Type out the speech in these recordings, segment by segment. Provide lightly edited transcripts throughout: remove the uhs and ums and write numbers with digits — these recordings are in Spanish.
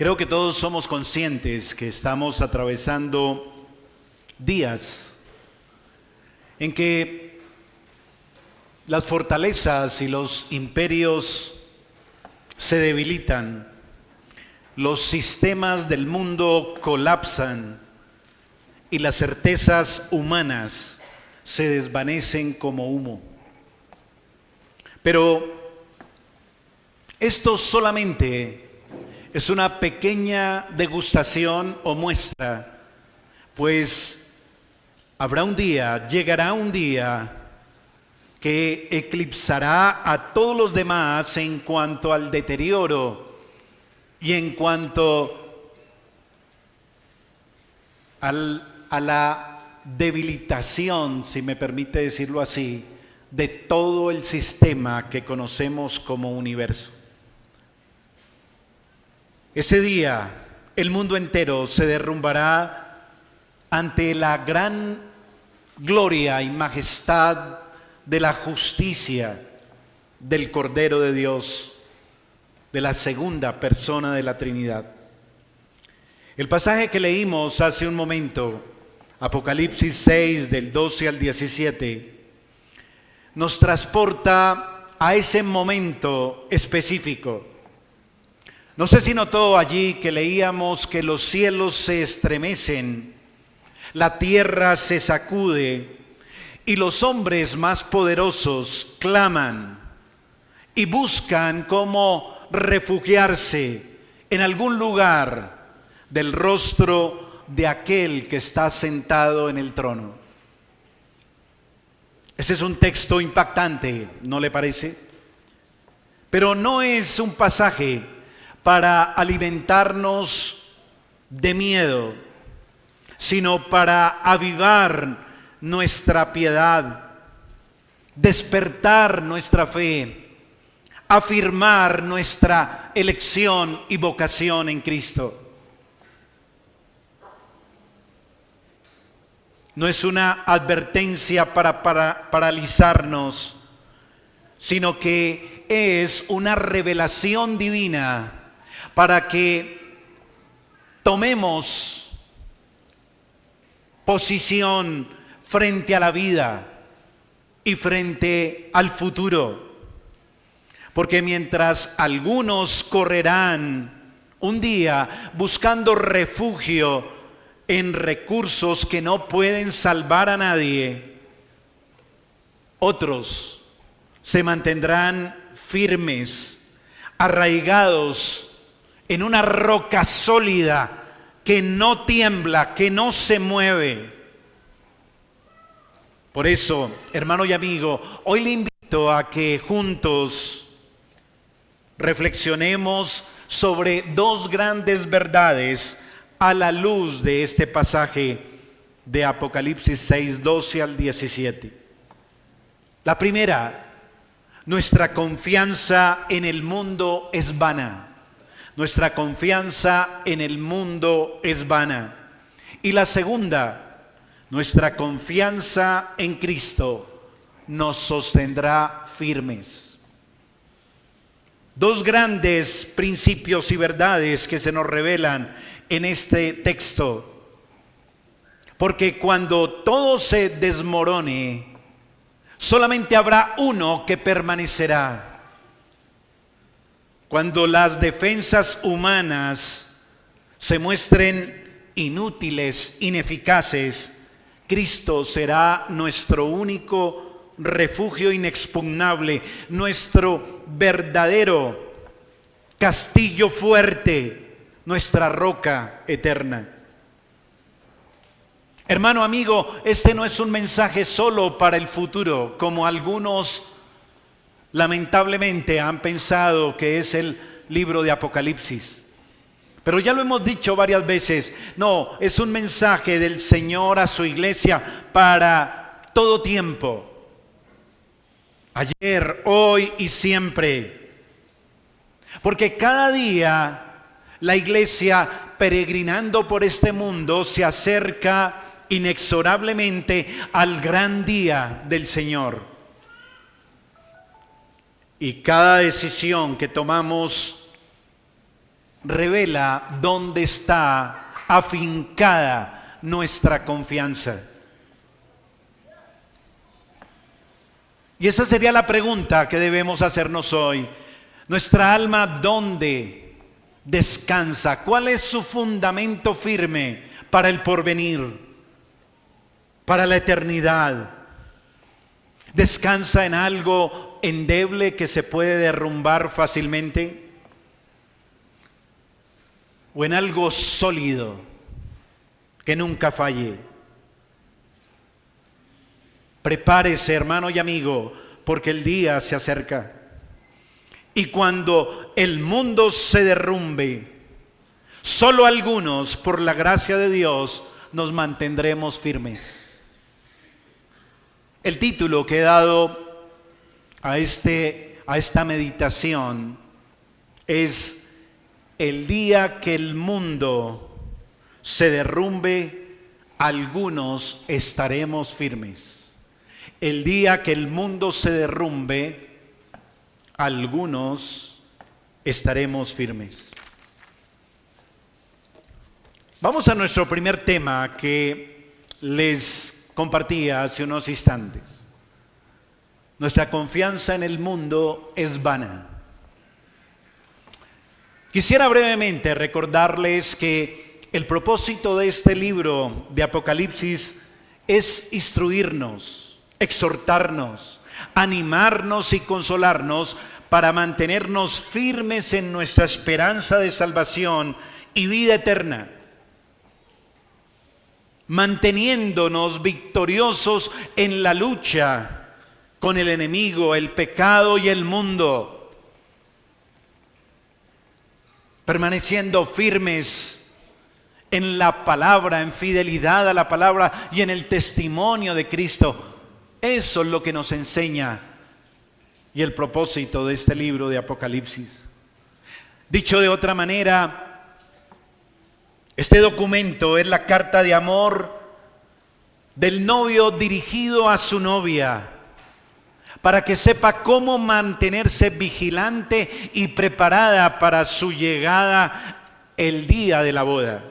Creo que todos somos conscientes que estamos atravesando días en que las fortalezas y los imperios se debilitan, los sistemas del mundo colapsan y las certezas humanas se desvanecen como humo. Pero esto solamente es una pequeña degustación o muestra, pues llegará un día que eclipsará a todos los demás en cuanto al deterioro y en cuanto a la debilitación, si me permite decirlo así, de todo el sistema que conocemos como universo. Ese día el mundo entero se derrumbará ante la gran gloria y majestad de la justicia del Cordero de Dios, de la segunda persona de la Trinidad. El pasaje que leímos hace un momento, Apocalipsis 6 del 12 al 17, nos transporta a ese momento específico. No sé si notó allí que leíamos que los cielos se estremecen, la tierra se sacude y los hombres más poderosos claman y buscan cómo refugiarse en algún lugar del rostro de aquel que está sentado en el trono. Ese es un texto impactante, ¿no le parece? Pero no es un pasaje para alimentarnos de miedo, sino para avivar nuestra piedad, despertar nuestra fe, afirmar nuestra elección y vocación en Cristo. No es una advertencia para paralizarnos, sino que es una revelación divina para que tomemos posición frente a la vida y frente al futuro. Porque mientras algunos correrán un día buscando refugio en recursos que no pueden salvar a nadie, otros se mantendrán firmes, arraigados en una roca sólida que no tiembla, que no se mueve. Por eso, hermano y amigo, hoy le invito a que juntos reflexionemos sobre dos grandes verdades a la luz de este pasaje de Apocalipsis 6, 12 al 17. La primera, nuestra confianza en el mundo es vana. Nuestra confianza en el mundo es vana. Y la segunda, nuestra confianza en Cristo nos sostendrá firmes. Dos grandes principios y verdades que se nos revelan en este texto. Porque cuando todo se desmorone, solamente habrá uno que permanecerá. Cuando las defensas humanas se muestren inútiles, ineficaces, Cristo será nuestro único refugio inexpugnable, nuestro verdadero castillo fuerte, nuestra roca eterna. Hermano, amigo, este no es un mensaje solo para el futuro, como algunos lamentablemente han pensado que es el libro de Apocalipsis. Pero ya lo hemos dicho varias veces, no, es un mensaje del Señor a su iglesia para todo tiempo. Ayer, hoy y siempre. Porque cada día la iglesia peregrinando por este mundo se acerca inexorablemente al gran día del Señor. Y cada decisión que tomamos revela dónde está afincada nuestra confianza. Y esa sería la pregunta que debemos hacernos hoy. Nuestra alma, ¿dónde descansa? ¿Cuál es su fundamento firme para el porvenir, para la eternidad? ¿Descansa en algo endeble que se puede derrumbar fácilmente? ¿O en algo sólido que nunca falle? Prepárese, hermano y amigo, porque el día se acerca. Y cuando el mundo se derrumbe, solo algunos, por la gracia de Dios, nos mantendremos firmes. El título que he dado a esta meditación es: el día que el mundo se derrumbe, algunos estaremos firmes. El día que el mundo se derrumbe, algunos estaremos firmes. Vamos a nuestro primer tema que les compartía hace unos instantes. Nuestra confianza en el mundo es vana. Quisiera brevemente recordarles que el propósito de este libro de Apocalipsis es instruirnos, exhortarnos, animarnos y consolarnos para mantenernos firmes en nuestra esperanza de salvación y vida eterna, manteniéndonos victoriosos en la lucha con el enemigo, el pecado y el mundo, permaneciendo firmes en la palabra, en fidelidad a la palabra y en el testimonio de Cristo. Eso es lo que nos enseña y el propósito de este libro de Apocalipsis. Dicho de otra manera, este documento es la carta de amor del novio dirigido a su novia, para que sepa cómo mantenerse vigilante y preparada para su llegada el día de la boda,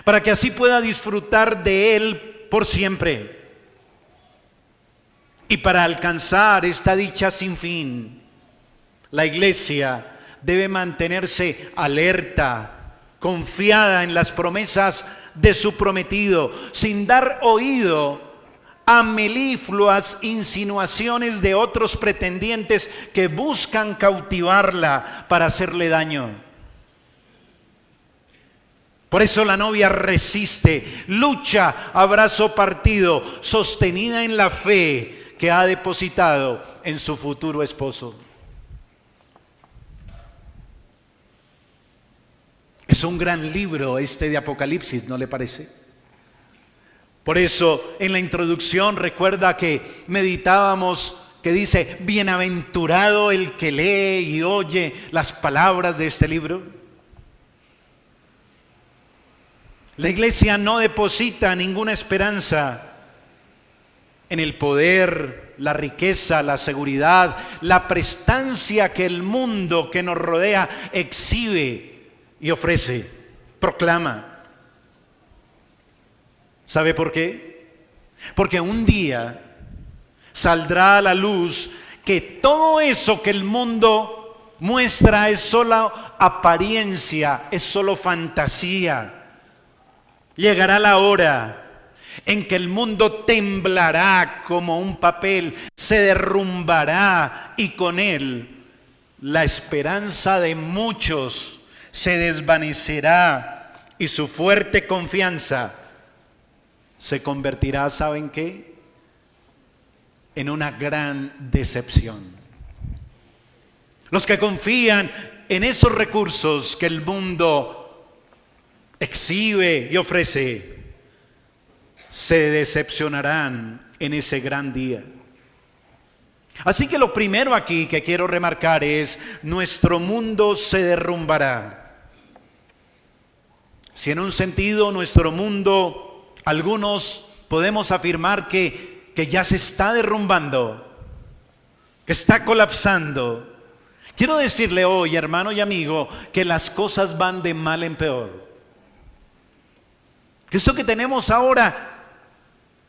para que así pueda disfrutar de él por siempre. Y para alcanzar esta dicha sin fin, la iglesia debe mantenerse alerta, confiada en las promesas de su prometido, sin dar oído a melifluas insinuaciones de otros pretendientes que buscan cautivarla para hacerle daño. Por eso la novia resiste, lucha a brazo partido, sostenida en la fe que ha depositado en su futuro esposo. Es un gran libro este de Apocalipsis, ¿no le parece? Por eso en la introducción recuerda que meditábamos que dice: bienaventurado el que lee y oye las palabras de este libro. La iglesia no deposita ninguna esperanza en el poder, la riqueza, la seguridad, la prestancia que el mundo que nos rodea exhibe y ofrece, proclama. ¿Sabe por qué? Porque un día saldrá a la luz que todo eso que el mundo muestra es solo apariencia, es solo fantasía. Llegará la hora en que el mundo temblará como un papel, se derrumbará y con él la esperanza de muchos se desvanecerá y su fuerte confianza se convertirá, ¿saben qué? En una gran decepción. Los que confían en esos recursos que el mundo exhibe y ofrece, se decepcionarán en ese gran día. Así que lo primero aquí que quiero remarcar es: nuestro mundo se derrumbará. Si en un sentido nuestro mundo, algunos podemos afirmar que ya se está derrumbando, que está colapsando, Quiero decirle hoy, hermano y amigo, que las cosas van de mal en peor. Que esto que tenemos ahora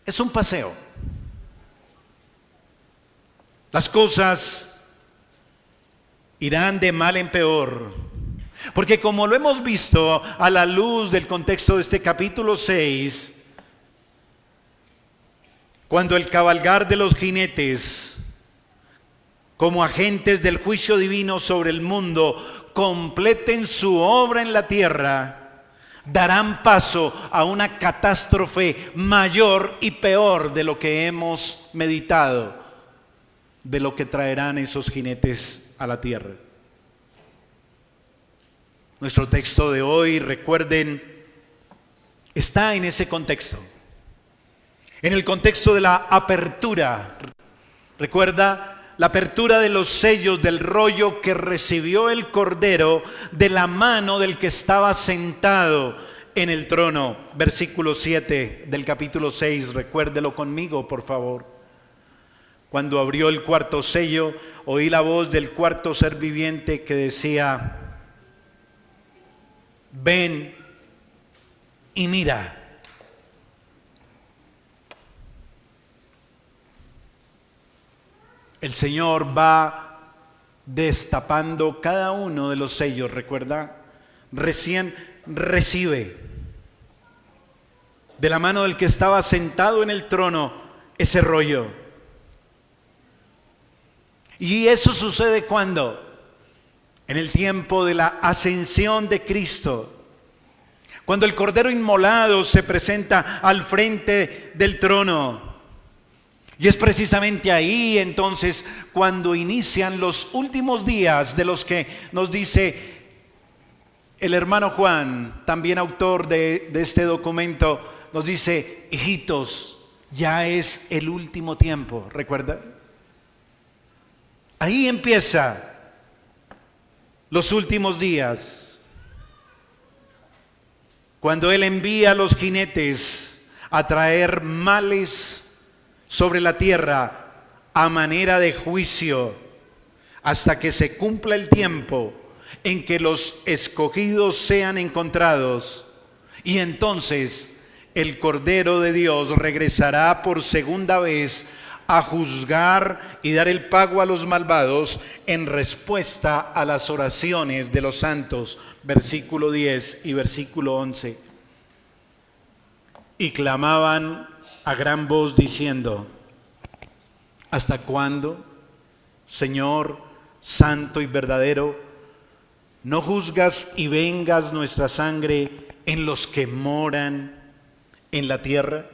es un paseo. Las cosas irán de mal en peor. Porque como lo hemos visto a la luz del contexto de este capítulo 6, cuando el cabalgar de los jinetes, como agentes del juicio divino sobre el mundo, completen su obra en la tierra, darán paso a una catástrofe mayor y peor de lo que hemos meditado, de lo que traerán esos jinetes a la tierra. Nuestro texto de hoy, recuerden, está en ese contexto, en el contexto de la apertura. Recuerda la apertura de los sellos del rollo que recibió el Cordero de la mano del que estaba sentado en el trono. Versículo 7 del capítulo 6, recuérdelo conmigo, por favor. Cuando abrió el cuarto sello, oí la voz del cuarto ser viviente que decía: ven y mira. El Señor va destapando cada uno de los sellos, ¿recuerda? Recién recibe de la mano del que estaba sentado en el trono ese rollo. Y eso sucede ¿cuándo? En el tiempo de la ascensión de Cristo. Cuando el Cordero inmolado se presenta al frente del trono. Y es precisamente ahí entonces cuando inician los últimos días de los que nos dice el hermano Juan, también autor de este documento, nos dice: hijitos, ya es el último tiempo, ¿recuerda? Ahí empieza los últimos días, cuando Él envía a los jinetes a traer males sobre la tierra a manera de juicio, hasta que se cumpla el tiempo en que los escogidos sean encontrados, y entonces el Cordero de Dios regresará por segunda vez a juzgar y dar el pago a los malvados en respuesta a las oraciones de los santos. Versículo 10 y versículo 11. Y clamaban a gran voz diciendo: ¿hasta cuándo, Señor santo y verdadero, no juzgas y vengas nuestra sangre en los que moran en la tierra?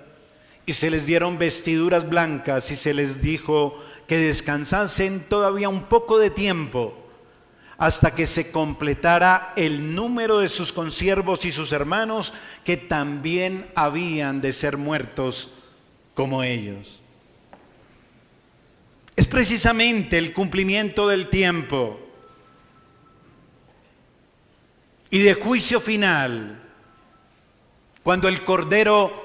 Y se les dieron vestiduras blancas y se les dijo que descansasen todavía un poco de tiempo, hasta que se completara el número de sus consiervos y sus hermanos, que también habían de ser muertos como ellos. Es precisamente el cumplimiento del tiempo y de juicio final, cuando el Cordero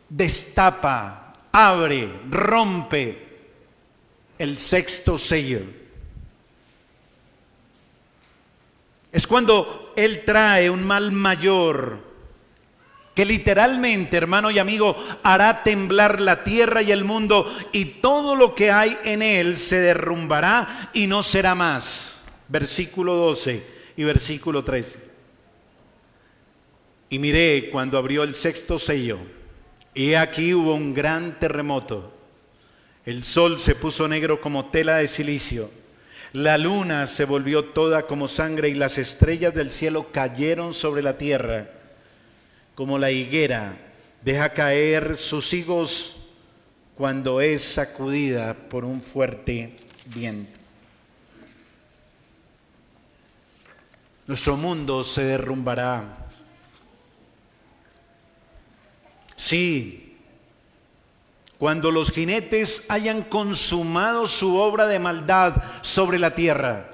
destapa, abre, rompe el sexto sello. Es cuando Él trae un mal mayor que literalmente, hermano y amigo, hará temblar la tierra y el mundo, y todo lo que hay en él se derrumbará y no será más. Versículo 12 y versículo 13. Y miré cuando abrió el sexto sello, y aquí hubo un gran terremoto. El sol se puso negro como tela de silicio. La luna se volvió toda como sangre y las estrellas del cielo cayeron sobre la tierra, como la higuera deja caer sus higos cuando es sacudida por un fuerte viento. Nuestro mundo se derrumbará. Sí, cuando los jinetes hayan consumado su obra de maldad sobre la tierra.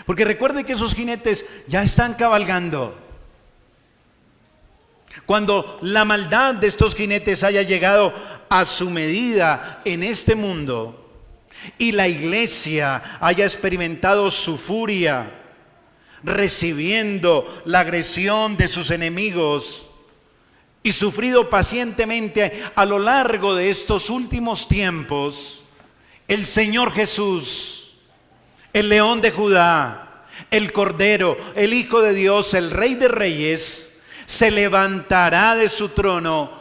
Porque recuerde que esos jinetes ya están cabalgando. Cuando la maldad de estos jinetes haya llegado a su medida en este mundo, y la iglesia haya experimentado su furia, recibiendo la agresión de sus enemigos y sufrido pacientemente a lo largo de estos últimos tiempos, el Señor Jesús, el León de Judá, el Cordero, el Hijo de Dios, el Rey de Reyes, se levantará de su trono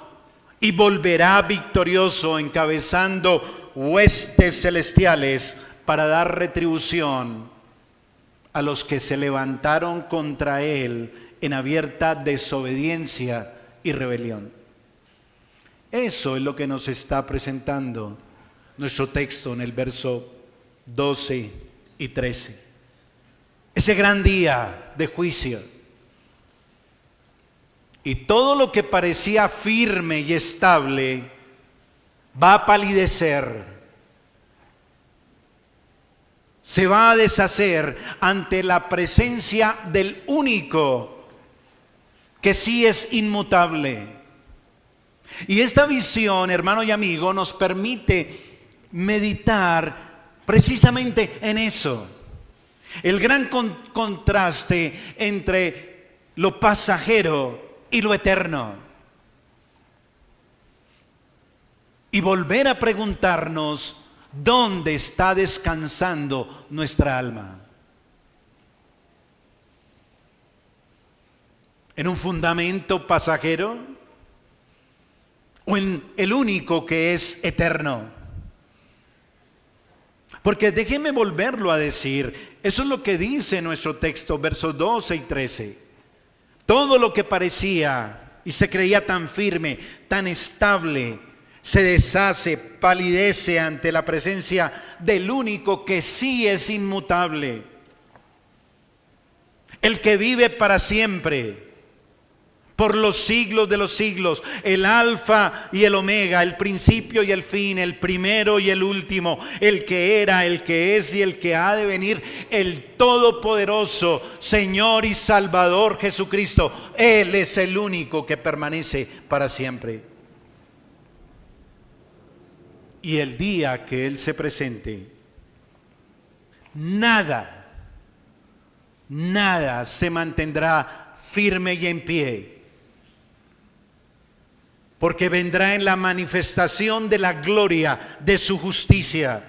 y volverá victorioso, encabezando huestes celestiales para dar retribución a los que se levantaron contra él en abierta desobediencia y rebelión. Eso es lo que nos está presentando nuestro texto en el verso 12 y 13. Ese gran día de juicio. Y todo lo que parecía firme y estable va a palidecer, se va a deshacer ante la presencia del único que sí es inmutable. Y esta visión, hermano y amigo, nos permite meditar precisamente en eso. El gran contraste entre lo pasajero y lo eterno. Y volver a preguntarnos, ¿dónde está descansando nuestra alma? ¿En un fundamento pasajero o en el único que es eterno? Porque déjeme volverlo a decir, eso es lo que dice nuestro texto, versos 12 y 13. Todo lo que parecía y se creía tan firme, tan estable, se deshace, palidece ante la presencia del único que sí es inmutable, el que vive para siempre, por los siglos de los siglos, el alfa y el omega, el principio y el fin, el primero y el último, el que era, el que es y el que ha de venir, el todopoderoso Señor y Salvador Jesucristo. Él es el único que permanece para siempre. Y el día que Él se presente, nada se mantendrá firme y en pie, porque vendrá en la manifestación de la gloria de su justicia.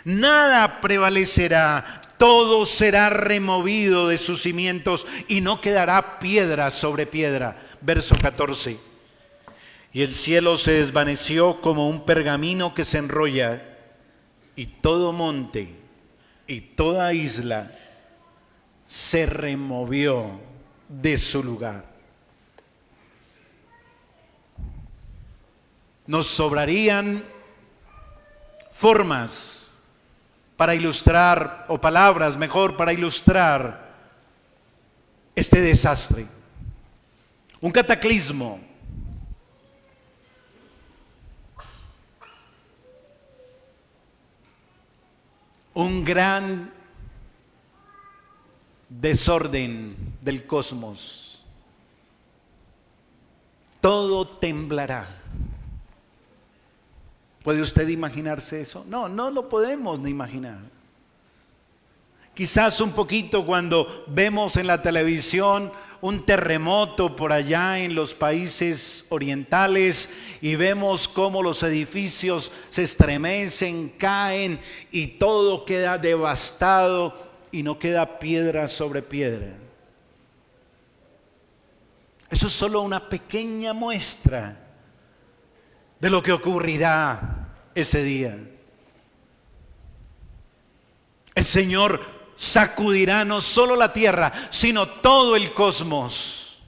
Nada prevalecerá, todo será removido de sus cimientos y no quedará piedra sobre piedra. Verso 14. Y el cielo se desvaneció como un pergamino que se enrolla, y todo monte y toda isla se removió de su lugar. Nos sobrarían formas para ilustrar, o palabras mejor, para ilustrar este desastre. Un cataclismo. Un gran desorden del cosmos. Todo temblará. ¿Puede usted imaginarse eso? No lo podemos ni imaginar. Quizás un poquito cuando vemos en la televisión un terremoto por allá en los países orientales y vemos cómo los edificios se estremecen, caen y todo queda devastado y no queda piedra sobre piedra. Eso es solo una pequeña muestra de lo que ocurrirá ese día. El Señor sacudirá no solo la tierra, sino todo el cosmos.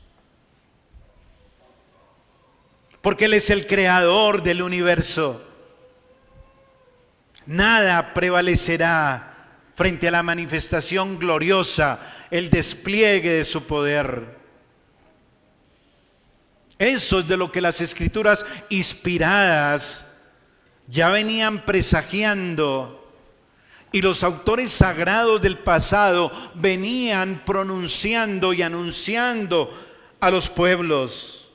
Porque Él es el creador del universo. Nada prevalecerá frente a la manifestación gloriosa, el despliegue de su poder. Eso es de lo que las Escrituras inspiradas ya venían presagiando, y los autores sagrados del pasado venían pronunciando y anunciando a los pueblos.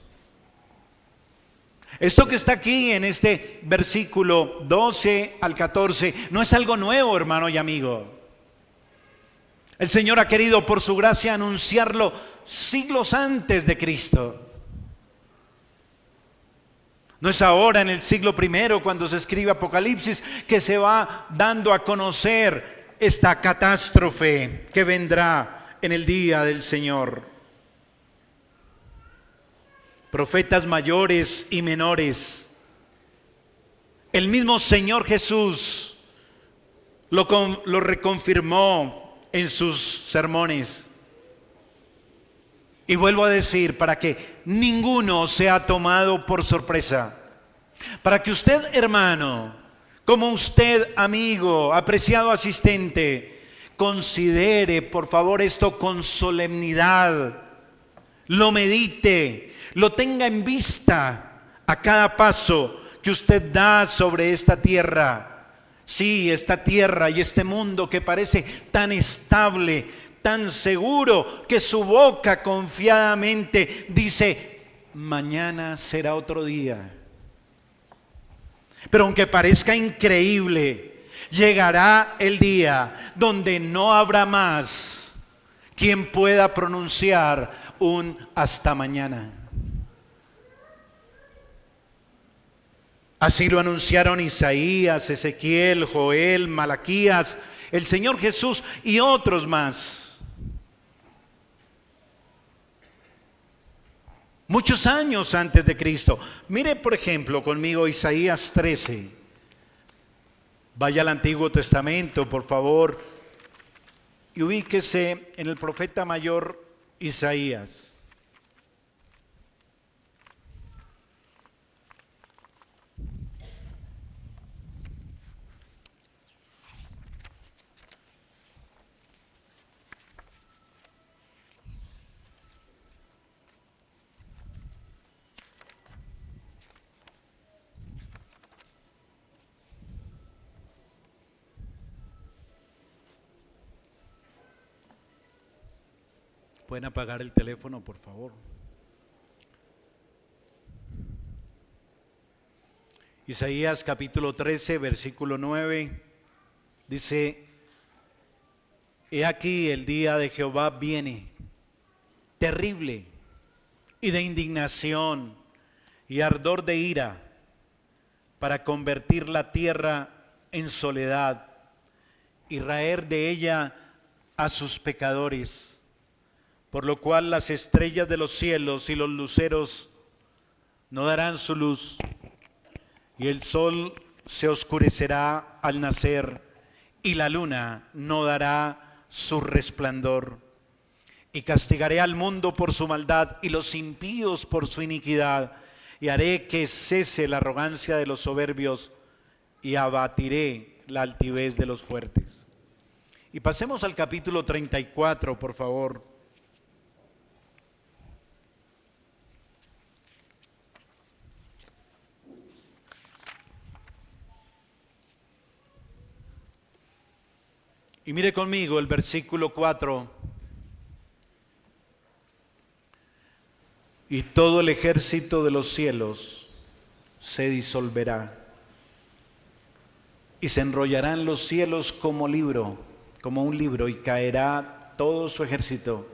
Esto que está aquí en este versículo 12 al 14 no es algo nuevo, hermano y amigo. El Señor ha querido por su gracia anunciarlo siglos antes de Cristo. No es ahora en el siglo I cuando se escribe Apocalipsis que se va dando a conocer esta catástrofe que vendrá en el día del Señor. Profetas mayores y menores. El mismo Señor Jesús lo reconfirmó en sus sermones. Y vuelvo a decir, para que ninguno sea tomado por sorpresa, para que usted, hermano, como usted, amigo, apreciado asistente, considere por favor esto con solemnidad, lo medite, lo tenga en vista a cada paso que usted da sobre esta tierra. Sí, esta tierra y este mundo que parece tan estable, tan seguro, que su boca confiadamente dice, mañana será otro día. Pero aunque parezca increíble, llegará el día donde no habrá más quien pueda pronunciar un hasta mañana. Así lo anunciaron Isaías, Ezequiel, Joel, Malaquías, el Señor Jesús y otros más. Muchos años antes de Cristo. Mire por ejemplo conmigo Isaías 13. Vaya al Antiguo Testamento, por favor, y ubíquese en el profeta mayor Isaías. ¿Pueden apagar el teléfono, por favor? Isaías capítulo 13, versículo 9, dice, he aquí el día de Jehová viene, terrible, y de indignación, y ardor de ira, para convertir la tierra en soledad, y raer de ella a sus pecadores. Por lo cual las estrellas de los cielos y los luceros no darán su luz, y el sol se oscurecerá al nacer, y la luna no dará su resplandor. Y castigaré al mundo por su maldad, y los impíos por su iniquidad, y haré que cese la arrogancia de los soberbios, y abatiré la altivez de los fuertes. Y pasemos al capítulo 34, por favor. Y mire conmigo el versículo 4. Y todo el ejército de los cielos se disolverá, y se enrollarán los cielos como un libro, y caerá todo su ejército,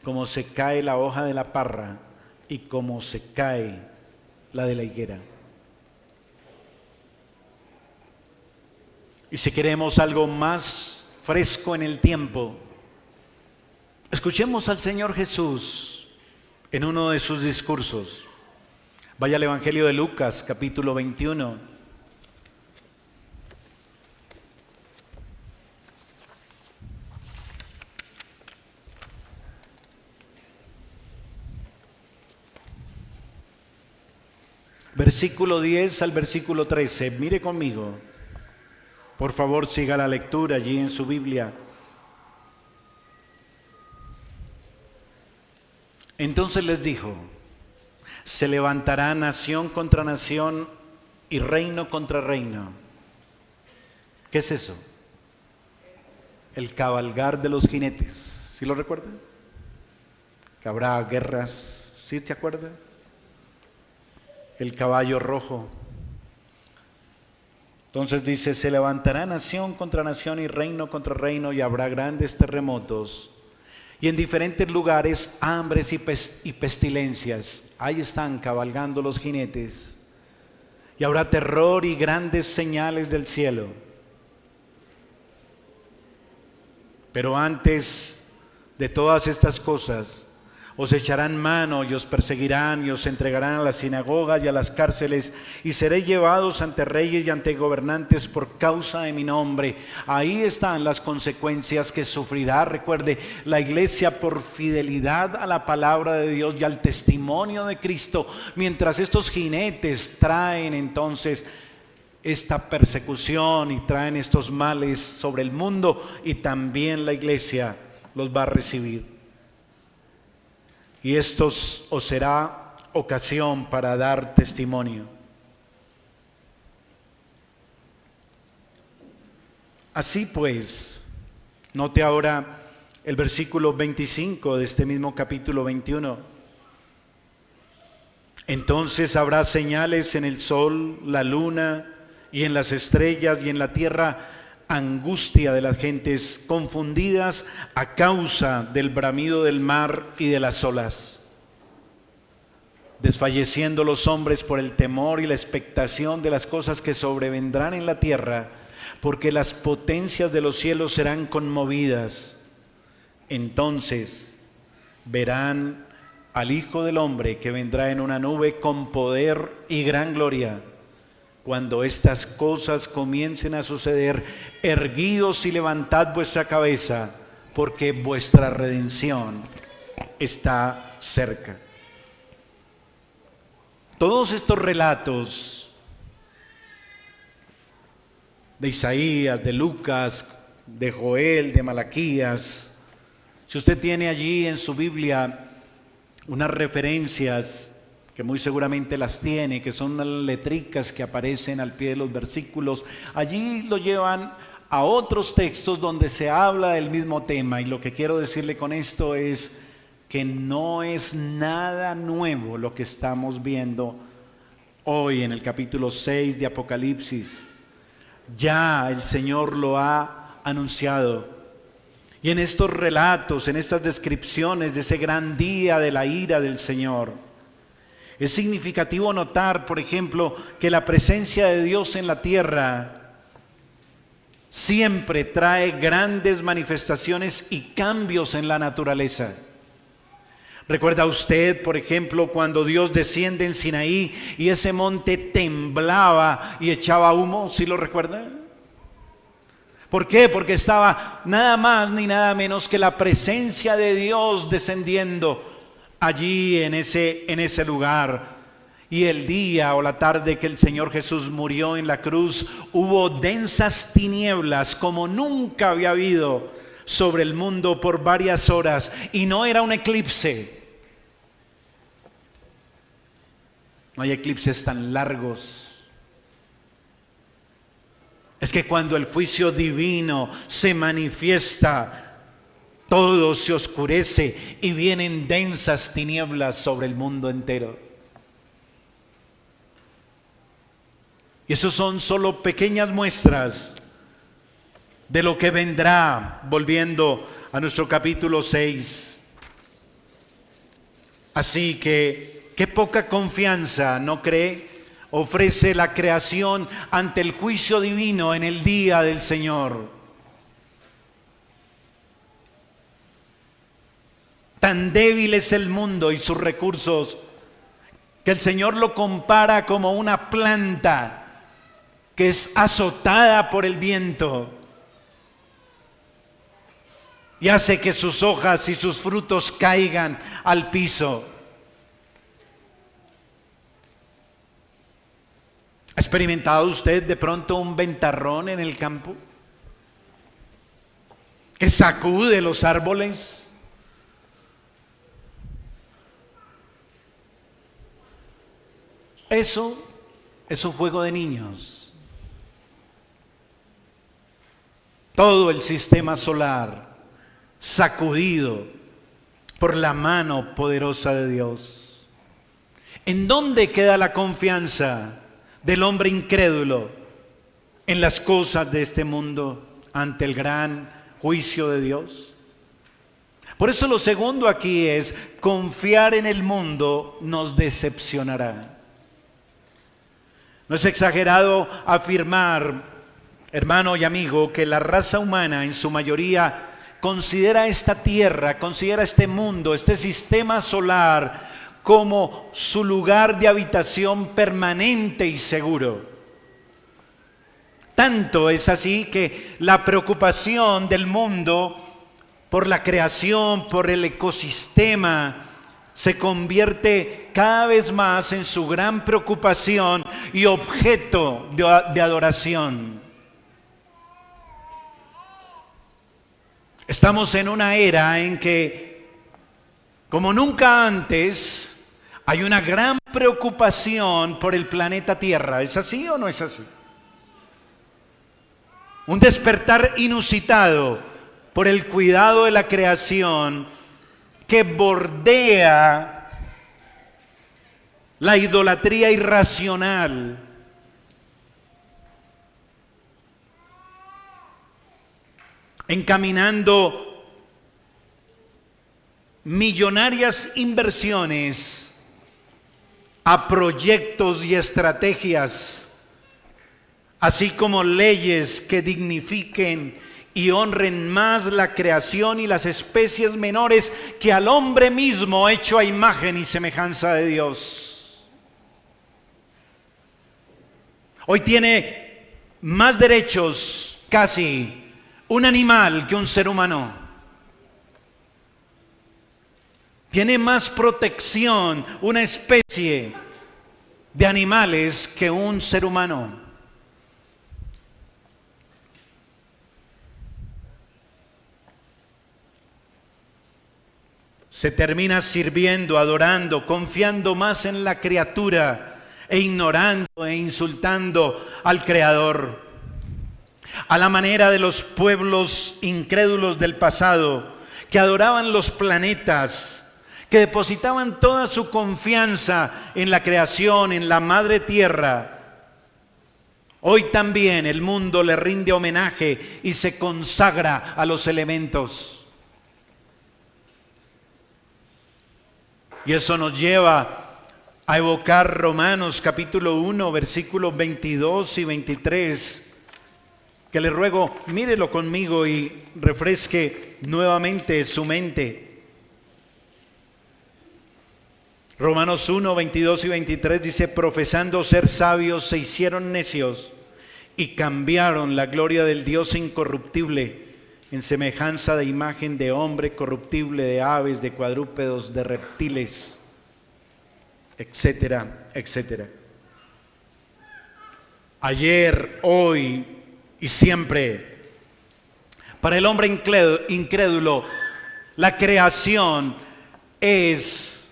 como se cae la hoja de la parra, y como se cae la de la higuera. Y si queremos algo más fresco en el tiempo, escuchemos al Señor Jesús en uno de sus discursos. Vaya al Evangelio de Lucas, capítulo 21. Versículo 10 al versículo 13. Mire conmigo. Por favor, siga la lectura allí en su Biblia. Entonces les dijo, se levantará nación contra nación y reino contra reino. ¿Qué es eso? El cabalgar de los jinetes. ¿Sí lo recuerdan? Que habrá guerras. ¿Sí te acuerdas? el caballo rojo. Entonces dice, se levantará nación contra nación y reino contra reino, y habrá grandes terremotos. Y en diferentes lugares hambres y pestilencias. Ahí están cabalgando los jinetes. Y habrá terror y grandes señales del cielo. Pero antes de todas estas cosas, os echarán mano y os perseguirán y os entregarán a las sinagogas y a las cárceles, y seréis llevados ante reyes y ante gobernantes por causa de mi nombre. Ahí están las consecuencias que sufrirá, recuerde, la iglesia por fidelidad a la palabra de Dios y al testimonio de Cristo, mientras estos jinetes traen entonces esta persecución y traen estos males sobre el mundo, y también la iglesia los va a recibir. Y esto os será ocasión para dar testimonio. Así pues, note ahora el versículo 25 de este mismo capítulo 21. Entonces habrá señales en el sol, la luna y en las estrellas, y en la tierra angustia de las gentes confundidas a causa del bramido del mar y de las olas, desfalleciendo los hombres por el temor y la expectación de las cosas que sobrevendrán en la tierra, porque las potencias de los cielos serán conmovidas. Entonces verán al Hijo del Hombre que vendrá en una nube con poder y gran gloria. Cuando estas cosas comiencen a suceder, erguíos y levantad vuestra cabeza, porque vuestra redención está cerca. Todos estos relatos de Isaías, de Lucas, de Joel, de Malaquías, si usted tiene allí en su Biblia unas referencias, que muy seguramente las tiene, que son unas letricas que aparecen al pie de los versículos, allí lo llevan a otros textos donde se habla del mismo tema. Y lo que quiero decirle con esto es que no es nada nuevo lo que estamos viendo hoy en el capítulo 6 de Apocalipsis. Ya el Señor lo ha anunciado. Y en estos relatos, en estas descripciones de ese gran día de la ira del Señor, es significativo notar, por ejemplo, que la presencia de Dios en la tierra siempre trae grandes manifestaciones y cambios en la naturaleza. ¿Recuerda usted, por ejemplo, cuando Dios desciende en Sinaí y ese monte temblaba y echaba humo? ¿Sí lo recuerda? ¿Por qué? Porque estaba nada más ni nada menos que la presencia de Dios descendiendo allí en ese lugar. Y el día o la tarde que el Señor Jesús murió en la cruz, hubo densas tinieblas como nunca había habido sobre el mundo por varias horas, y no era un eclipse. No hay eclipses tan largos. Es que cuando el juicio divino se manifiesta, todo se oscurece y vienen densas tinieblas sobre el mundo entero. Y eso son solo pequeñas muestras de lo que vendrá, volviendo a nuestro capítulo 6. Así que, qué poca confianza, ¿no cree?, ofrece la creación ante el juicio divino en el día del Señor. Tan débil es el mundo y sus recursos, que el Señor lo compara como una planta que es azotada por el viento y hace que sus hojas y sus frutos caigan al piso. ¿Ha experimentado usted de pronto un ventarrón en el campo que sacude los árboles? Eso es un juego de niños. Todo el sistema solar sacudido por la mano poderosa de Dios. ¿En dónde queda la confianza del hombre incrédulo? En las cosas de este mundo, ante el gran juicio de Dios. Por eso lo segundo aquí es: confiar en el mundo nos decepcionará. No es exagerado afirmar, hermano y amigo, que la raza humana en su mayoría considera esta tierra, considera este mundo, este sistema solar como su lugar de habitación permanente y seguro. Tanto es así que la preocupación del mundo por la creación, por el ecosistema, se convierte cada vez más en su gran preocupación y objeto de adoración. Estamos en una era en que, como nunca antes, hay una gran preocupación por el planeta Tierra. ¿Es así o no es así? Un despertar inusitado por el cuidado de la creación que bordea la idolatría irracional. Encaminando millonarias inversiones a proyectos y estrategias, así como leyes que dignifiquen y honren más la creación y las especies menores que al hombre mismo hecho a imagen y semejanza de Dios. Hoy tiene más derechos casi un animal que un ser humano. Tiene más protección una especie de animales que un ser humano. Se termina sirviendo, adorando, confiando más en la criatura e ignorando e insultando al Creador. A la manera de los pueblos incrédulos del pasado, que adoraban los planetas, que depositaban toda su confianza en la creación, en la madre tierra. Hoy también el mundo le rinde homenaje y se consagra a los elementos. Y eso nos lleva a evocar Romanos capítulo 1, versículos 22 y 23, que le ruego, mírelo conmigo y refresque nuevamente su mente. Romanos 1, 22 y 23 dice: profesando ser sabios, se hicieron necios y cambiaron la gloria del Dios incorruptible en semejanza de imagen de hombre corruptible, de aves, de cuadrúpedos, de reptiles, etcétera, etcétera. Ayer, hoy y siempre, para el hombre incrédulo, la creación es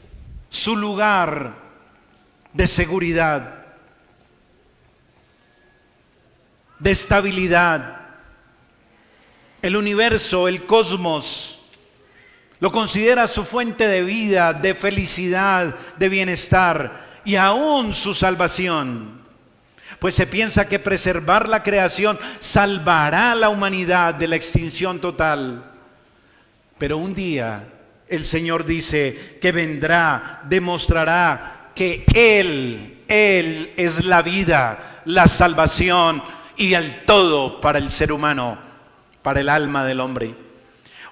su lugar de seguridad, de estabilidad. El universo, el cosmos, lo considera su fuente de vida, de felicidad, de bienestar y aún su salvación. Pues se piensa que preservar la creación salvará a la humanidad de la extinción total. Pero un día el Señor dice que vendrá, demostrará que Él es la vida, la salvación y el todo para el ser humano, para el alma del hombre.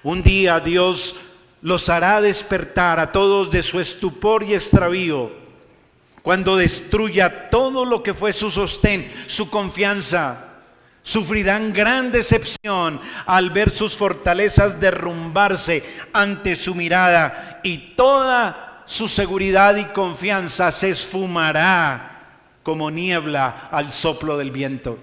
Un día Dios los hará despertar a todos de su estupor y extravío, cuando destruya todo lo que fue su sostén, su confianza. Sufrirán gran decepción al ver sus fortalezas derrumbarse ante su mirada, y toda su seguridad y confianza se esfumará como niebla al soplo del viento.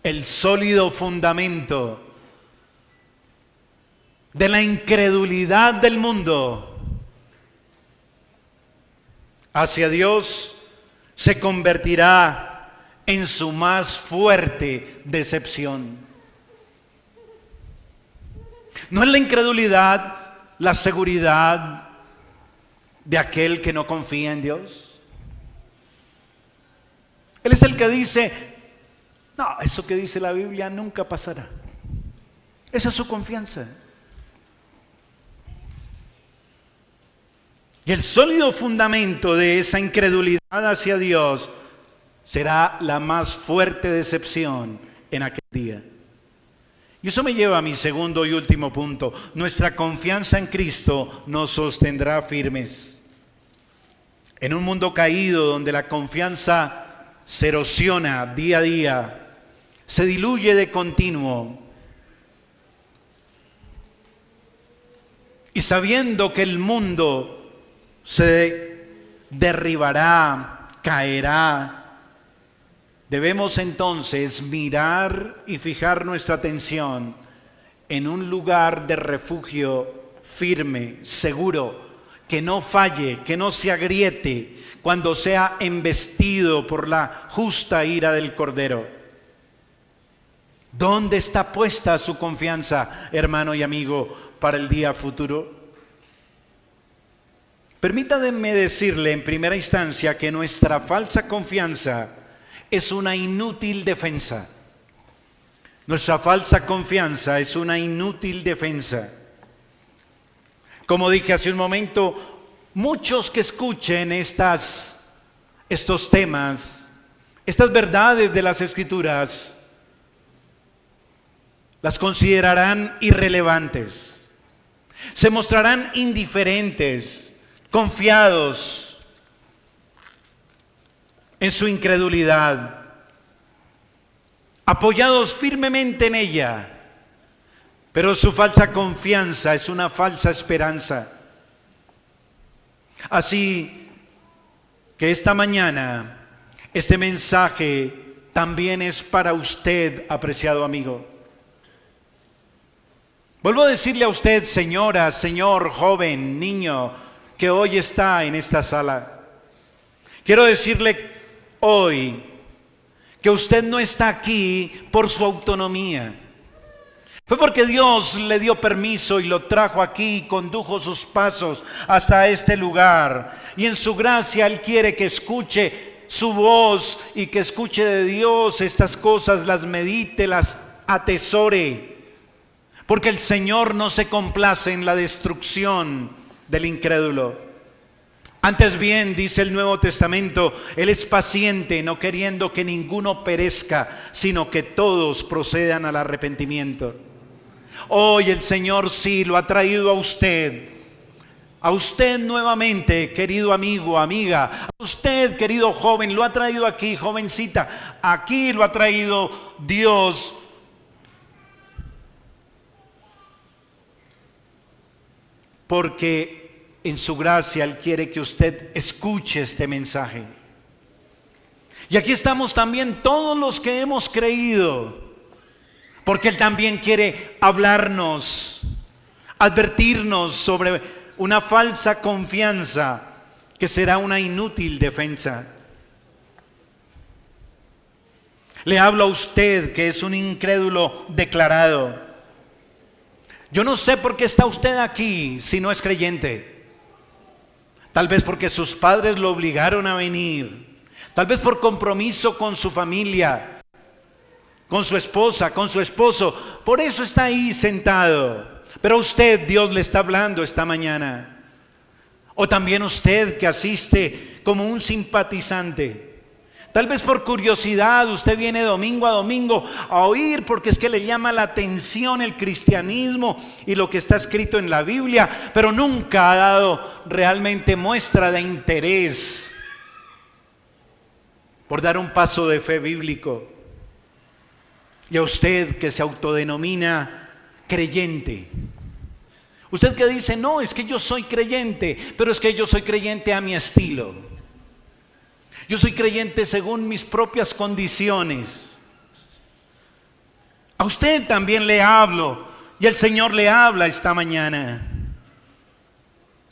El sólido fundamento de la incredulidad del mundo hacia Dios se convertirá en su más fuerte decepción. ¿No es la incredulidad la seguridad de aquel que no confía en Dios? Él es el que dice, no, eso que dice la Biblia nunca pasará. Esa es su confianza. Y el sólido fundamento de esa incredulidad hacia Dios será la más fuerte decepción en aquel día. Y eso me lleva a mi segundo y último punto. Nuestra confianza en Cristo nos sostendrá firmes. En un mundo caído donde la confianza se erosiona día a día, se diluye de continuo, y sabiendo que el mundo se derribará, caerá, debemos entonces mirar y fijar nuestra atención en un lugar de refugio firme, seguro, que no falle, que no se agriete cuando sea embestido por la justa ira del Cordero. ¿Dónde está puesta su confianza, hermano y amigo, para el día futuro? Permítanme decirle en primera instancia que nuestra falsa confianza es una inútil defensa. Nuestra falsa confianza es una inútil defensa. Como dije hace un momento, muchos que escuchen estos temas, estas verdades de las Escrituras, las considerarán irrelevantes. Se mostrarán indiferentes, confiados en su incredulidad, apoyados firmemente en ella, pero su falsa confianza es una falsa esperanza. Así que esta mañana, este mensaje también es para usted, apreciado amigo. Vuelvo a decirle a usted, señora, señor, joven, niño, que hoy está en esta sala. Quiero decirle hoy que usted no está aquí por su autonomía. Fue porque Dios le dio permiso y lo trajo aquí y condujo sus pasos hasta este lugar. Y en su gracia Él quiere que escuche su voz y que escuche de Dios estas cosas, las medite, las atesore. Porque el Señor no se complace en la destrucción del incrédulo. Antes bien, dice el Nuevo Testamento, Él es paciente, no queriendo que ninguno perezca, sino que todos procedan al arrepentimiento. Hoy el Señor sí lo ha traído a usted nuevamente, querido amigo, amiga, a usted, querido joven, lo ha traído aquí, jovencita, aquí lo ha traído Dios. Porque en su gracia Él quiere que usted escuche este mensaje. Y aquí estamos también todos los que hemos creído, porque Él también quiere hablarnos, advertirnos sobre una falsa confianza que será una inútil defensa. Le hablo a usted que es un incrédulo declarado. Yo no sé por qué está usted aquí si no es creyente. Tal vez porque sus padres lo obligaron a venir. Tal vez por compromiso con su familia, con su esposa, con su esposo. Por eso está ahí sentado. Pero a usted Dios le está hablando esta mañana. O también usted que asiste como un simpatizante. Tal vez por curiosidad usted viene domingo a domingo a oír porque es que le llama la atención el cristianismo y lo que está escrito en la Biblia, pero nunca ha dado realmente muestra de interés por dar un paso de fe bíblico. Y a usted que se autodenomina creyente, usted que dice, no, es que yo soy creyente, pero es que yo soy creyente a mi estilo. Yo soy creyente según mis propias condiciones. A usted también le hablo y el Señor le habla esta mañana.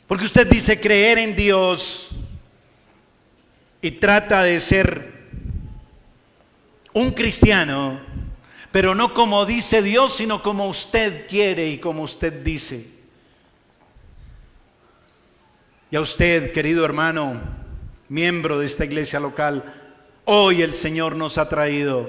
Porque usted dice creer en Dios y trata de ser un cristiano, pero no como dice Dios, sino como usted quiere y como usted dice. Y a usted, querido hermano, miembro de esta iglesia local, hoy el Señor nos ha traído.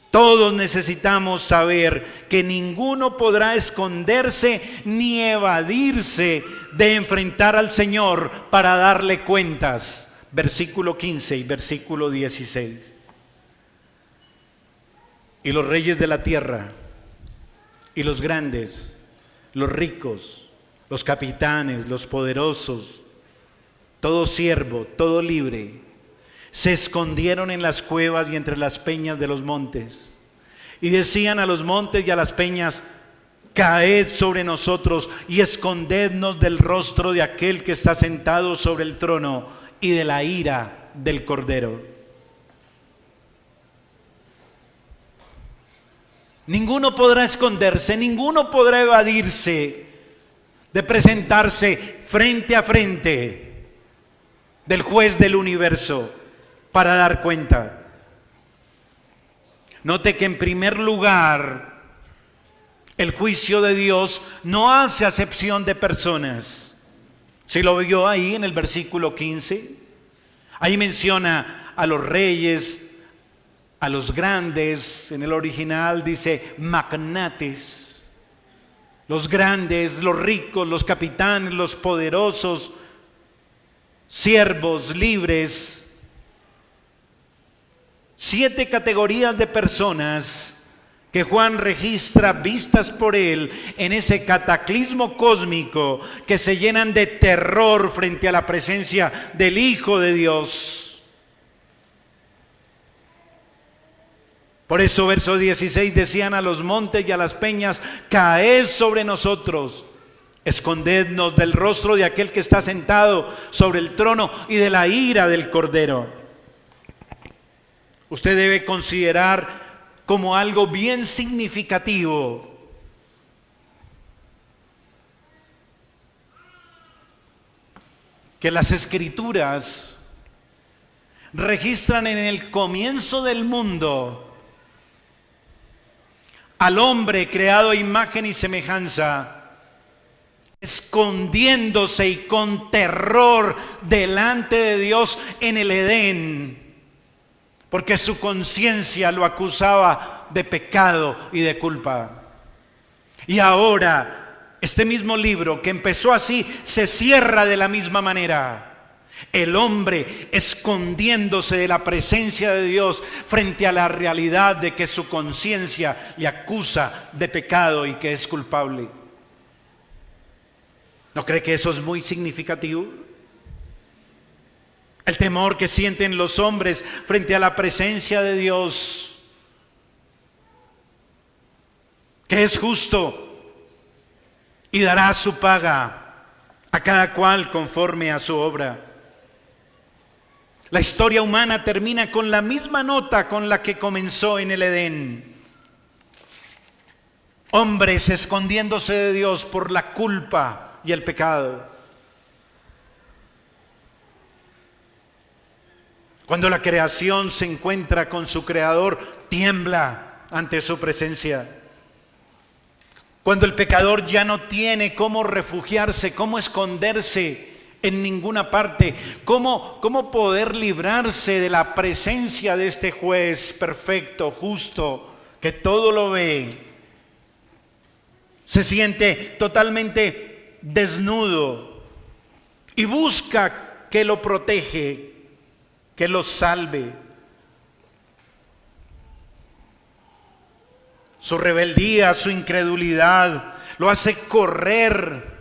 Todos necesitamos saber que ninguno podrá esconderse ni evadirse de enfrentar al Señor para darle cuentas. Versículo 15 y versículo 16. Y los reyes de la tierra, y los grandes, los ricos, los capitanes, los poderosos, todo siervo, todo libre, se escondieron en las cuevas y entre las peñas de los montes, y decían a los montes y a las peñas: caed sobre nosotros y escondednos del rostro de aquel que está sentado sobre el trono y de la ira del Cordero. Ninguno podrá esconderse, ninguno podrá evadirse de presentarse frente a frente del juez del universo para dar cuenta. Note que en primer lugar, el juicio de Dios no hace acepción de personas. Si lo vio ahí en el versículo 15, ahí menciona a los reyes, a los grandes. En el original dice magnates, los grandes, los ricos, los capitanes, los poderosos, siervos, libres. 7 categorías de personas que Juan registra vistas por él en ese cataclismo cósmico, que se llenan de terror frente a la presencia del Hijo de Dios. Por eso verso 16 decían a los montes y a las peñas: caed sobre nosotros, escondednos del rostro de aquel que está sentado sobre el trono y de la ira del Cordero. Usted debe considerar como algo bien significativo que las Escrituras registran en el comienzo del mundo al hombre creado a imagen y semejanza, escondiéndose y con terror delante de Dios en el Edén, porque su conciencia lo acusaba de pecado y de culpa. Y ahora, este mismo libro que empezó así, se cierra de la misma manera. El hombre escondiéndose de la presencia de Dios frente a la realidad de que su conciencia le acusa de pecado y que es culpable. ¿No cree que eso es muy significativo? El temor que sienten los hombres frente a la presencia de Dios, que es justo y dará su paga a cada cual conforme a su obra. La historia humana termina con la misma nota con la que comenzó en el Edén. Hombres escondiéndose de Dios por la culpa y el pecado. Cuando la creación se encuentra con su Creador, tiembla ante su presencia. Cuando el pecador ya no tiene cómo refugiarse, cómo esconderse en ninguna parte, cómo poder librarse de la presencia de este juez perfecto, justo, que todo lo ve, se siente totalmente desnudo y busca que lo protege, que lo salve. Su rebeldía, su incredulidad lo hace correr.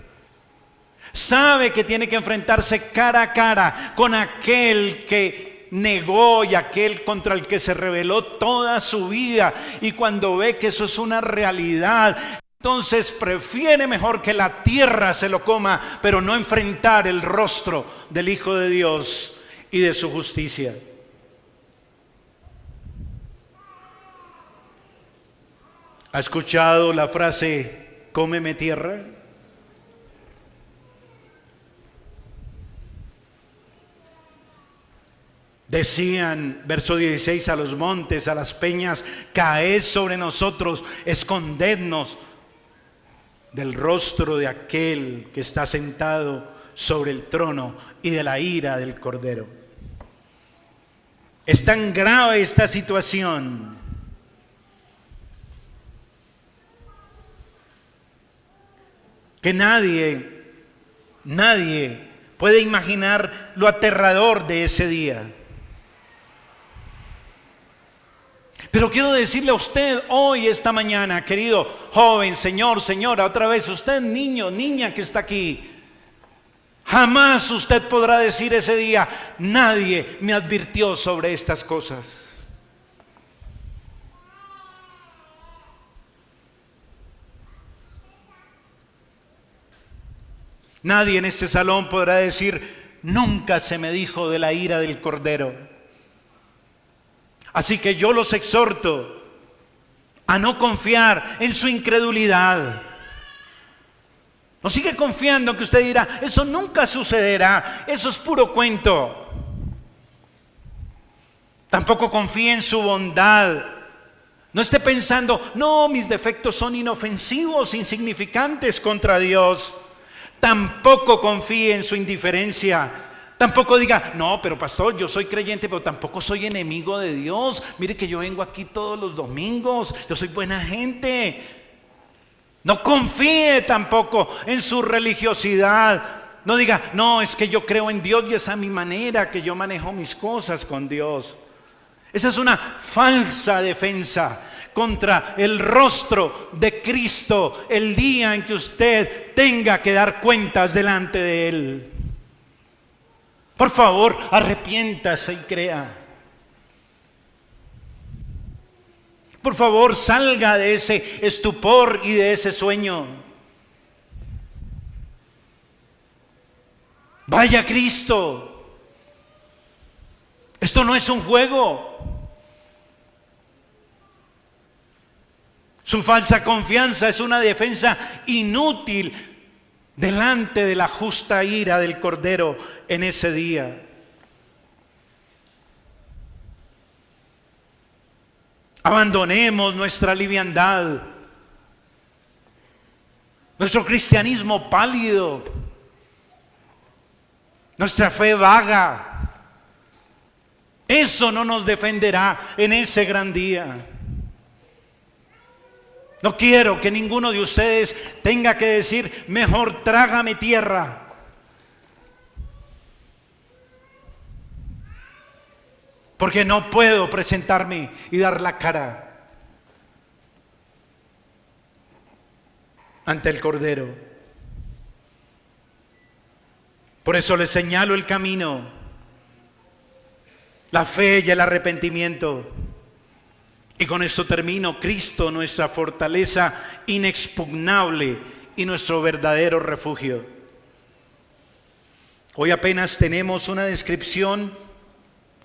Sabe que tiene que enfrentarse cara a cara con aquel que negó y aquel contra el que se rebeló toda su vida. Y cuando ve que eso es una realidad, entonces prefiere mejor que la tierra se lo coma, pero no enfrentar el rostro del Hijo de Dios y de su justicia. ¿Ha escuchado la frase cómeme tierra? Decían, verso 16, a los montes, a las peñas, caed sobre nosotros, escondednos del rostro de aquel que está sentado sobre el trono y de la ira del Cordero. Es tan grave esta situación que nadie puede imaginar lo aterrador de ese día. Pero quiero decirle a usted hoy, esta mañana, querido joven, señor, señora, otra vez, usted niño, niña que está aquí, jamás usted podrá decir ese día, nadie me advirtió sobre estas cosas. Nadie en este salón podrá decir, nunca se me dijo de la ira del Cordero. Así que yo los exhorto a no confiar en su incredulidad. No sigue confiando que usted dirá, eso nunca sucederá, eso es puro cuento. Tampoco confíe en su bondad. No esté pensando, no, mis defectos son inofensivos, insignificantes contra Dios. Tampoco confíe en su indiferencia. Tampoco diga, no, pero pastor, yo soy creyente, pero tampoco soy enemigo de Dios. Mire que yo vengo aquí todos los domingos, yo soy buena gente. No confíe tampoco en su religiosidad. No diga, no, es que yo creo en Dios y es a mi manera que yo manejo mis cosas con Dios. Esa es una falsa defensa contra el rostro de Cristo el día en que usted tenga que dar cuentas delante de Él. Por favor, arrepiéntase y crea. Por favor, salga de ese estupor y de ese sueño. Vaya a Cristo. Esto no es un juego. Su falsa confianza es una defensa inútil delante de la justa ira del Cordero en ese día. Abandonemos nuestra liviandad, nuestro cristianismo pálido, nuestra fe vaga. Eso no nos defenderá en ese gran día. No quiero que ninguno de ustedes tenga que decir, mejor trágame tierra. Porque no puedo presentarme y dar la cara ante el Cordero. Por eso les señalo el camino, la fe y el arrepentimiento. Y con esto termino. Cristo, nuestra fortaleza inexpugnable y nuestro verdadero refugio. Hoy apenas tenemos una descripción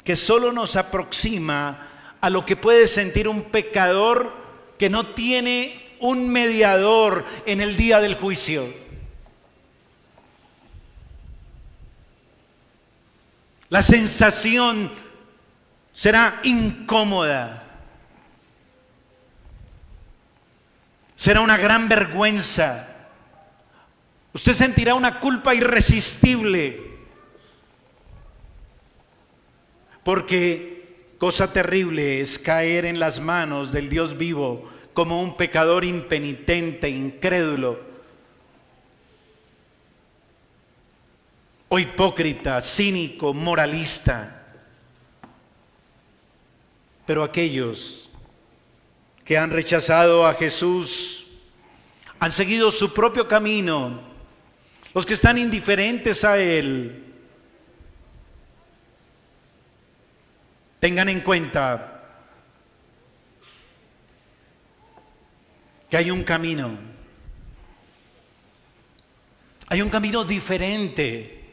que solo nos aproxima a lo que puede sentir un pecador que no tiene un mediador en el día del juicio. La sensación será incómoda. Será una gran vergüenza. Usted sentirá una culpa irresistible. Porque cosa terrible es caer en las manos del Dios vivo como un pecador impenitente, incrédulo, o hipócrita, cínico, moralista. Pero aquellos que han rechazado a Jesús, han seguido su propio camino, los que están indiferentes a Él, tengan en cuenta que hay un camino diferente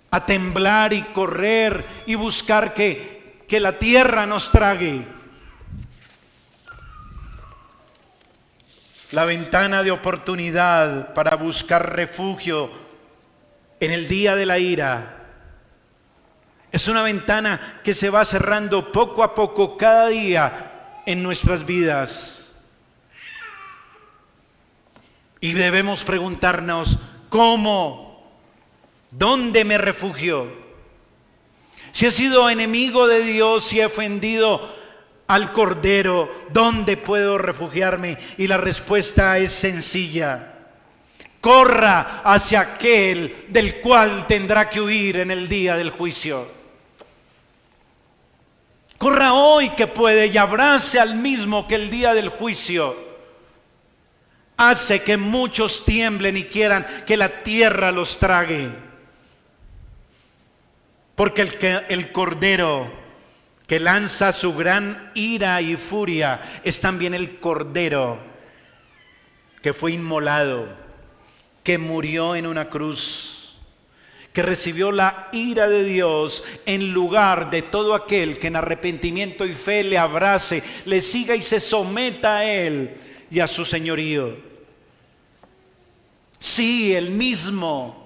a temblar y correr y buscar que la tierra nos trague. La ventana de oportunidad para buscar refugio en el día de la ira Es una ventana que se va cerrando poco a poco cada día en nuestras vidas. Y debemos preguntarnos, ¿cómo? ¿Dónde me refugio? Si he sido enemigo de Dios, si he ofendido al Cordero, ¿dónde puedo refugiarme? Y la respuesta es sencilla: corra hacia aquel del cual tendrá que huir en el día del juicio. Corra hoy que puede y abrace al mismo que el día del juicio hace que muchos tiemblen y quieran que la tierra los trague. Porque el Cordero que lanza su gran ira y furia es también el Cordero que fue inmolado, que murió en una cruz, que recibió la ira de Dios en lugar de todo aquel que en arrepentimiento y fe le abrace, le siga y se someta a Él y a su señorío. Sí, el mismo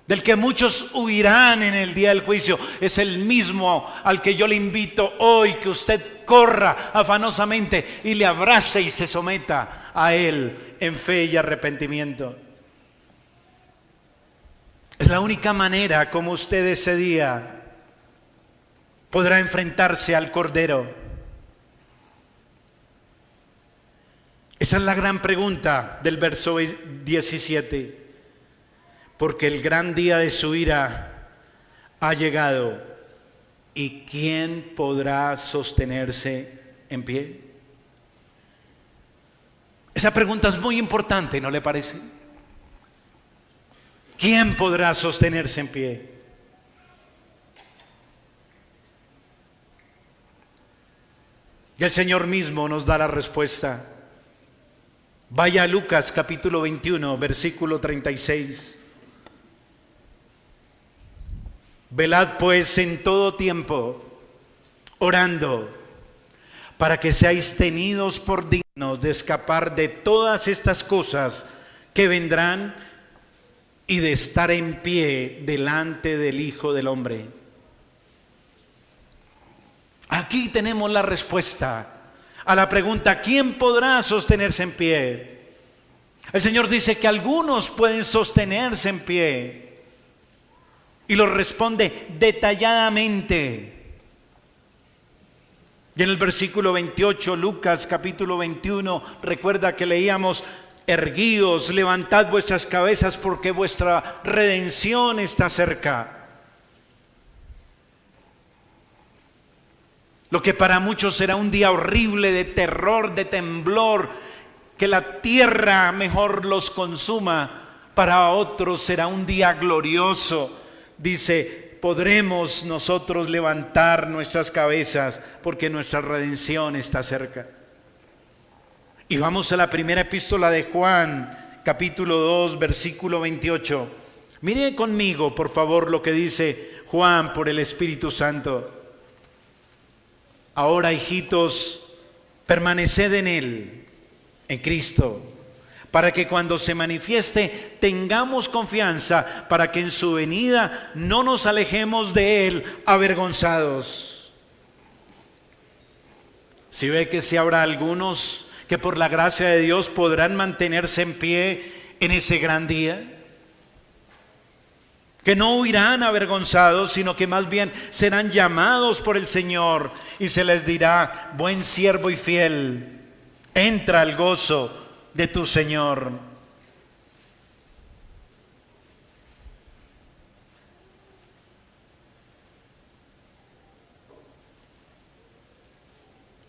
del que muchos huirán en el día del juicio, es el mismo al que yo le invito hoy que usted corra afanosamente y le abrace y se someta a Él en fe y arrepentimiento. Es la única manera como usted ese día podrá enfrentarse al Cordero. Esa es la gran pregunta del verso 17. Porque el gran día de su ira ha llegado, ¿y quién podrá sostenerse en pie? Esa pregunta es muy importante, ¿no le parece? ¿Quién podrá sostenerse en pie? Y el Señor mismo nos da la respuesta. Vaya a Lucas capítulo 21, versículo 36. Velad pues en todo tiempo, orando, para que seáis tenidos por dignos de escapar de todas estas cosas que vendrán y de estar en pie delante del Hijo del Hombre. Aquí tenemos la respuesta a la pregunta: ¿quién podrá sostenerse en pie? El Señor dice que algunos pueden sostenerse en pie. Y lo responde detalladamente. Y en el versículo 28, Lucas capítulo 21, recuerda que leíamos: erguíos, levantad vuestras cabezas porque vuestra redención está cerca. Lo que para muchos será un día horrible de terror, de temblor, que la tierra mejor los consuma, para otros será un día glorioso. Dice, podremos nosotros levantar nuestras cabezas porque nuestra redención está cerca. Y vamos a la primera epístola de Juan, capítulo 2, versículo 28. Mire conmigo, por favor, lo que dice Juan por el Espíritu Santo. Ahora, hijitos, permaneced en Él, en Cristo, para que cuando se manifieste tengamos confianza, para que en su venida no nos alejemos de Él avergonzados. Si ve que si habrá algunos que por la gracia de Dios podrán mantenerse en pie en ese gran día, que no huirán avergonzados, sino que más bien serán llamados por el Señor y se les dirá: buen siervo y fiel, entra al gozo de tu Señor.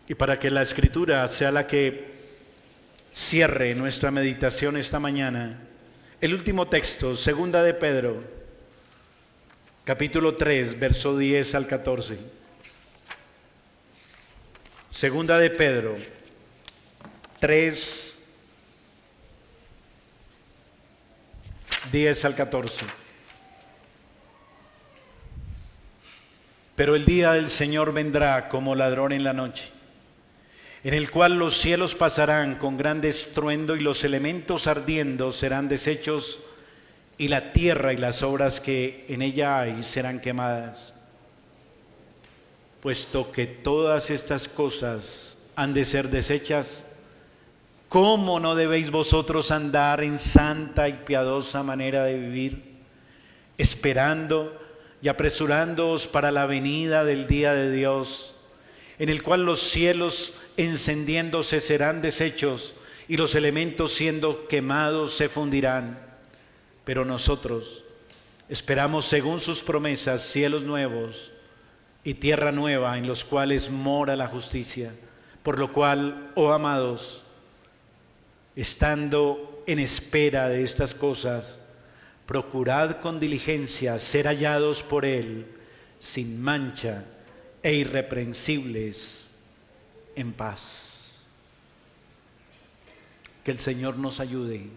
Y para que la Escritura sea la que cierre nuestra meditación esta mañana, el último texto, segunda de Pedro, capítulo 3, verso 10 al 14. Segunda de Pedro 3, 10 al 14. Pero el día del Señor vendrá como ladrón en la noche, en el cual los cielos pasarán con gran estruendo y los elementos ardiendo serán deshechos y la tierra y las obras que en ella hay serán quemadas. puesto que todas estas cosas han de ser deshechas, ¿cómo no debéis vosotros andar en santa y piadosa manera de vivir, esperando y apresurándoos para la venida del día de Dios, en el cual los cielos encendiéndose serán deshechos y los elementos siendo quemados se fundirán? Pero nosotros esperamos, según sus promesas, cielos nuevos y tierra nueva en los cuales mora la justicia. Por lo cual, oh amados, estando en espera de estas cosas, procurad con diligencia ser hallados por Él sin mancha e irreprensibles en paz. Que el Señor nos ayude.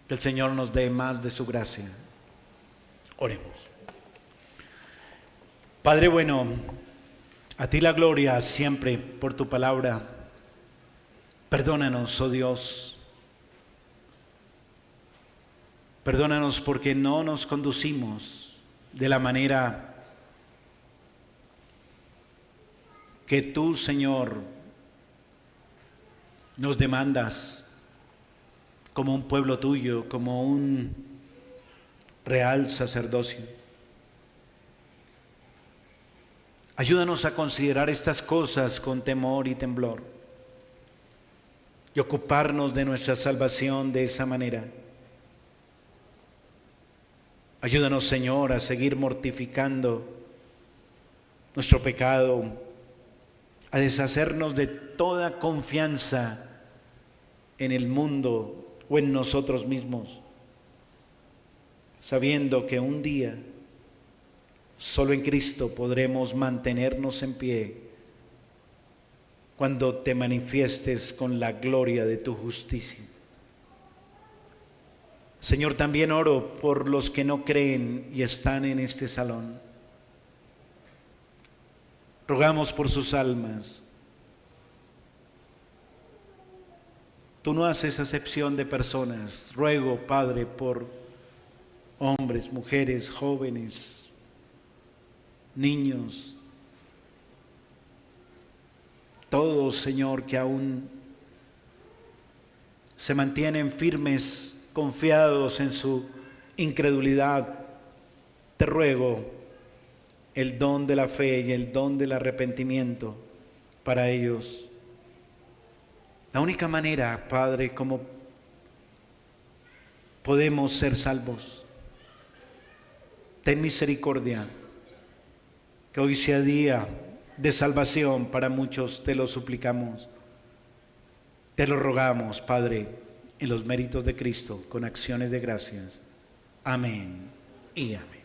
Que el Señor nos dé más de su gracia. Oremos. Padre bueno, a ti la gloria siempre por tu palabra. Perdónanos, oh Dios. Perdónanos porque no nos conducimos de la manera que tú, Señor, nos demandas como un pueblo tuyo, como un real sacerdocio. Ayúdanos a considerar estas cosas con temor y temblor y ocuparnos de nuestra salvación de esa manera. Ayúdanos, Señor, a seguir mortificando nuestro pecado, a deshacernos de toda confianza en el mundo o en nosotros mismos, sabiendo que un día solo en Cristo podremos mantenernos en pie cuando te manifiestes con la gloria de tu justicia. Señor, también oro por los que no creen y están en este salón. Rogamos por sus almas. Tú no haces acepción de personas. Ruego, Padre, por hombres, mujeres, jóvenes, niños, todos, Señor, que aún se mantienen firmes, confiados en su incredulidad. Te ruego el don de la fe y el don del arrepentimiento para ellos. La única manera, Padre, como podemos ser salvos. Ten misericordia. Que hoy sea día de salvación para muchos, te lo suplicamos. Te lo rogamos, Padre, en los méritos de Cristo, con acciones de gracias. Amén y amén.